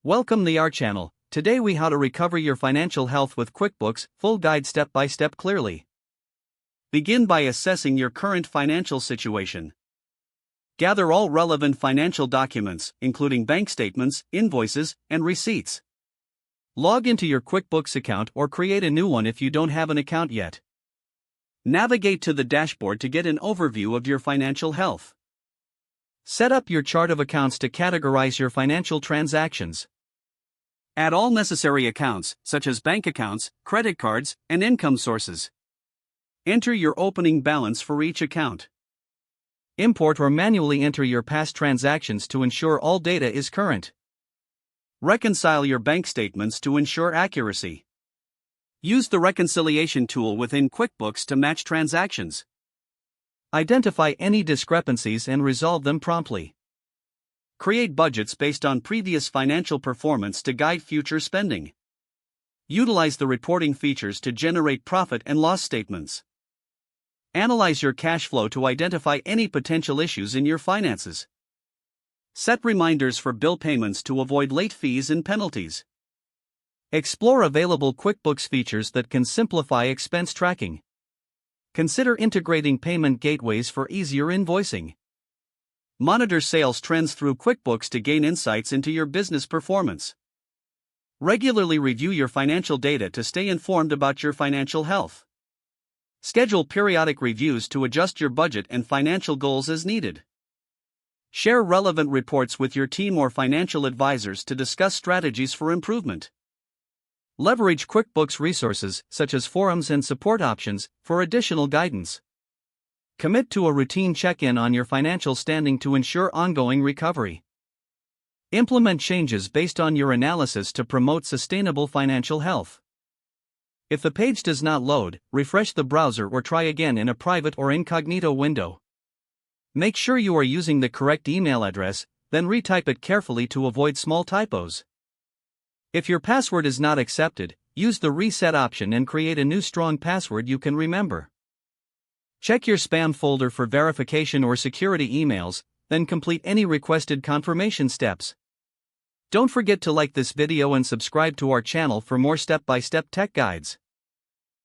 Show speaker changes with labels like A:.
A: Welcome to our channel. Today we how to recover your financial health with QuickBooks, full guide step by step clearly. Begin by assessing your current financial situation. Gather all relevant financial documents, including bank statements, invoices, and receipts. Log into your QuickBooks account or create a new one if you don't have an account yet. Navigate to the dashboard to get an overview of your financial health. Set up your chart of accounts to categorize your financial transactions. Add all necessary accounts, such as bank accounts, credit cards, and income sources. Enter your opening balance for each account. Import or manually enter your past transactions to ensure all data is current. Reconcile your bank statements to ensure accuracy. Use the reconciliation tool within QuickBooks to match transactions. Identify any discrepancies and resolve them promptly. Create budgets based on previous financial performance to guide future spending. Utilize the reporting features to generate profit and loss statements. Analyze your cash flow to identify any potential issues in your finances. Set reminders for bill payments to avoid late fees and penalties. Explore available QuickBooks features that can simplify expense tracking. Consider integrating payment gateways for easier invoicing. Monitor sales trends through QuickBooks to gain insights into your business performance. Regularly review your financial data to stay informed about your financial health. Schedule periodic reviews to adjust your budget and financial goals as needed. Share relevant reports with your team or financial advisors to discuss strategies for improvement. Leverage QuickBooks resources, such as forums and support options, for additional guidance. Commit to a routine check-in on your financial standing to ensure ongoing recovery. Implement changes based on your analysis to promote sustainable financial health. If the page does not load, refresh the browser or try again in a private or incognito window. Make sure you are using the correct email address, then retype it carefully to avoid small typos. If your password is not accepted, use the reset option and create a new strong password you can remember. Check your spam folder for verification or security emails, then complete any requested confirmation steps. Don't forget to like this video and subscribe to our channel for more step-by-step tech guides.